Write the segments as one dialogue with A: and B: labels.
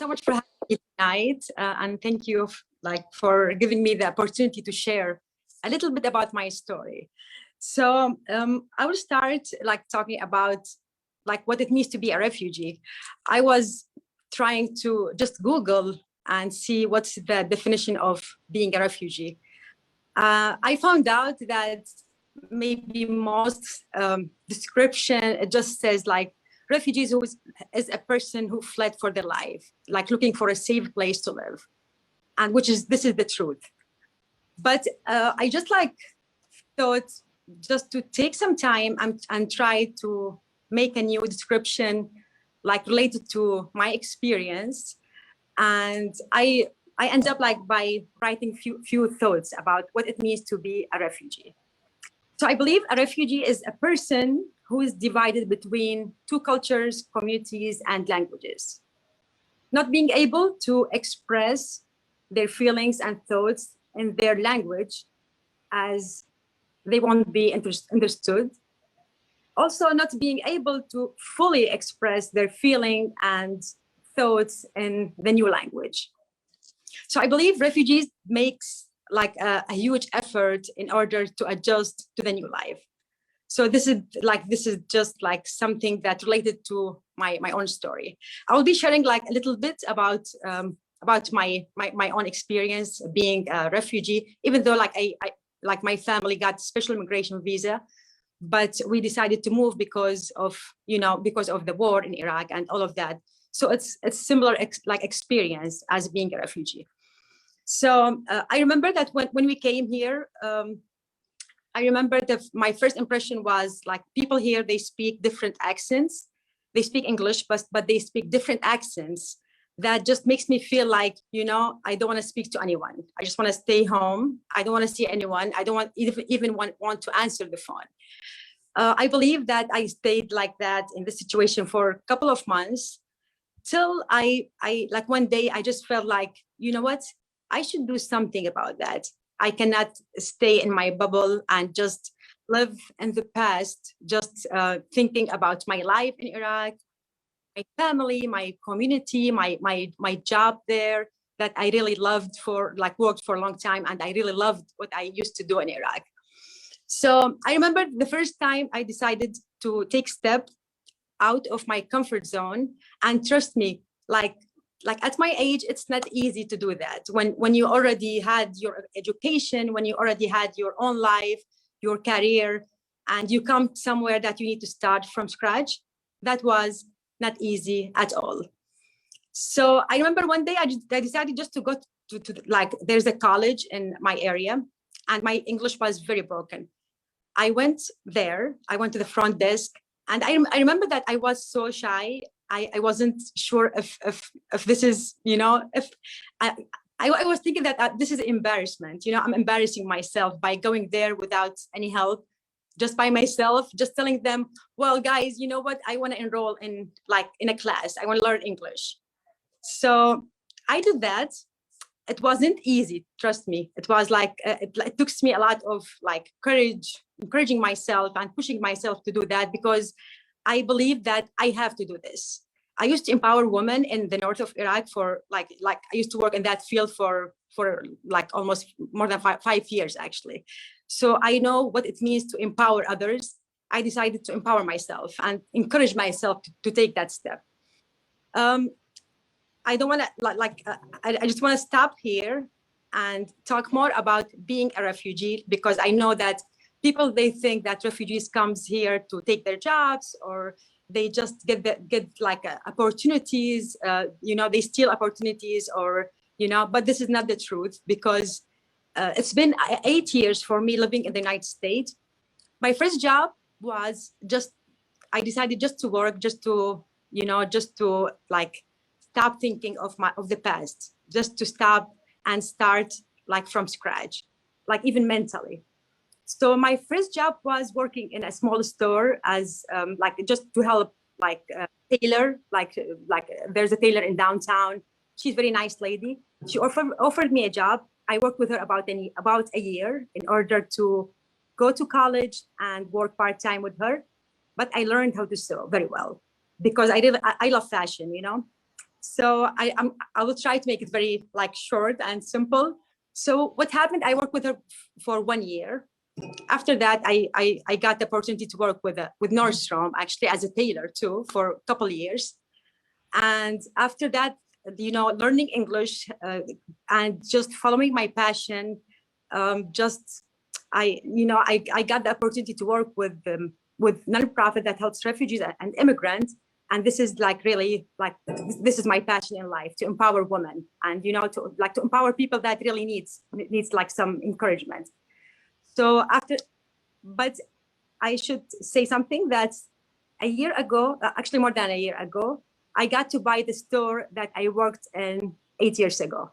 A: so much for having me tonight, and thank you for giving me the opportunity to share a little bit about my story. So I will start talking about what it means to be a refugee. I was trying to just Google and see what's the definition of being a refugee. I found out that maybe most description, it just says refugees is a person who fled for their life, looking for a safe place to live, and this is the truth. But I just thought just to take some time and try to make a new description related to my experience, and I end up by writing few thoughts about what it means to be a refugee. So I believe a refugee is a person who is divided between two cultures, communities, and languages, not being able to express their feelings and thoughts in their language as they won't be understood. Also not being able to fully express their feeling and thoughts in the new language. So I believe refugees makes a huge effort in order to adjust to the new life. So this is just something that related to my own story. I will be sharing a little bit about my own experience being a refugee, even though I my family got special immigration visa, but we decided to move because of the war in Iraq and all of that. So it's similar experience as being a refugee. So I remember that when we came here, I remember my first impression was people here, they speak different accents. They speak English, but they speak different accents. That just makes me feel I don't want to speak to anyone. I just want to stay home. I don't want to see anyone. I don't even want to answer the phone. I believe that I stayed like that in this situation for a couple of months till I one day I just felt you know what? I should do something about that. I cannot stay in my bubble and just live in the past, just thinking about my life in Iraq, my family, my community, my job there that I really loved worked for a long time, and I really loved what I used to do in Iraq. So I remember the first time I decided to take step out of my comfort zone, and trust me, at my age, it's not easy to do that. When you already had your education, when you already had your own life, your career, and you come somewhere that you need to start from scratch, that was not easy at all. So I remember one day I decided just to go to there's a college in my area, and my English was very broken. I went there, I went to the front desk, and I remember that I was so shy. I wasn't sure if this is, if I was thinking that this is embarrassment. I'm embarrassing myself by going there without any help, just by myself, just telling them, well, guys, you know what? I want to enroll in a class. I want to learn English. So I did that. It wasn't easy, trust me. It was it took me a lot of courage, encouraging myself and pushing myself to do that, because I believe that I have to do this. I used to empower women in the north of Iraq for I used to work in that field for almost more than five years actually. So I know what it means to empower others. I decided to empower myself and encourage myself to take that step. I don't want to I just want to stop here and talk more about being a refugee, because I know that people, they think that refugees comes here to take their jobs, or they just get opportunities, they steal opportunities, or but this is not the truth, because it's been 8 years for me living in the United States. My first job was I decided just to work, just to stop thinking of the past, just to stop and start from scratch, even mentally. So my first job was working in a small store as just to help tailor, there's a tailor in downtown. She's a very nice lady. She offered me a job. I worked with her about a year in order to go to college and work part-time with her. But I learned how to sew very well, because I love fashion, So I will try to make it very like short and simple. So what happened, I worked with her for 1 year. After that, I got the opportunity to work with Nordstrom, actually as a tailor too, for a couple of years. And after that, you know, learning English and just following my passion, I got the opportunity to work with nonprofit that helps refugees and immigrants. And this is like really like, this is my passion in life, to empower women and, you know, to empower people that really needs like some encouragement. So but I should say something that a year ago, actually more than a year ago, I got to buy the store that I worked in 8 years ago.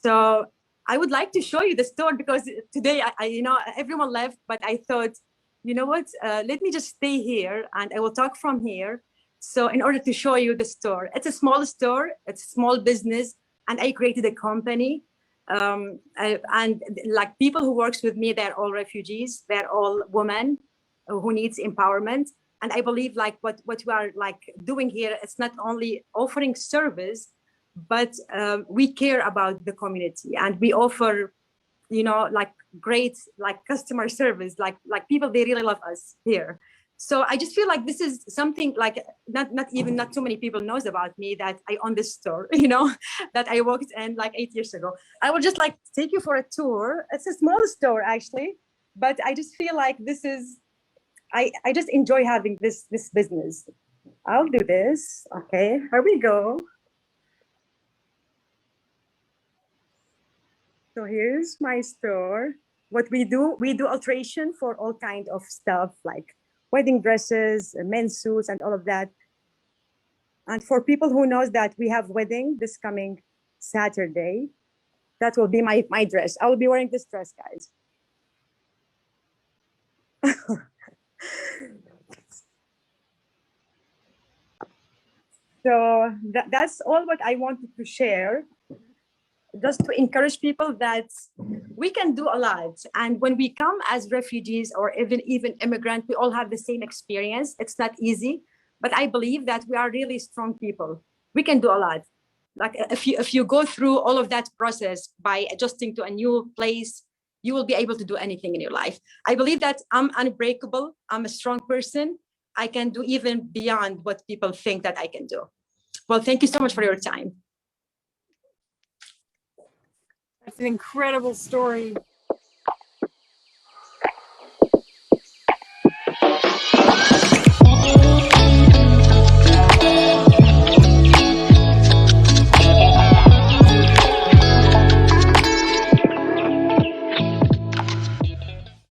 A: So I would like to show you the store, because today, you know, everyone left, but I thought, you know what, let me just stay here and I will talk from here. So in order to show you the store, it's a small store, it's a small business, and I created a company. And like people who works with me, they're all refugees, they're all women who needs empowerment. And I believe like what we are like doing here, it's not only offering service, but we care about the community, and we offer, you know, like great like customer service, like people, they really love us here. So I just feel like this is something like not too many people knows about me, that I own this store, you know, that I worked in like 8 years ago. I would just like take you for a tour. It's a small store actually, but I just feel like this is, I just enjoy having this business. I'll do this. Okay, here we go. So here's my store. What we do alteration for all kind of stuff like wedding dresses, men's suits, and all of that. And for people who knows that we have wedding this coming Saturday, that will be my dress. I will be wearing this dress, guys. So that's all what I wanted to share, just to encourage people that we can do a lot. And when we come as refugees or even immigrant, we all have the same experience. It's not easy, but I believe that we are really strong people. We can do a lot. Like if you go through all of that process by adjusting to a new place, you will be able to do anything in your life. I believe that I'm unbreakable. I'm a strong person. I can do even beyond what people think that I can do. Well, thank you so much for your time.
B: That's an incredible story.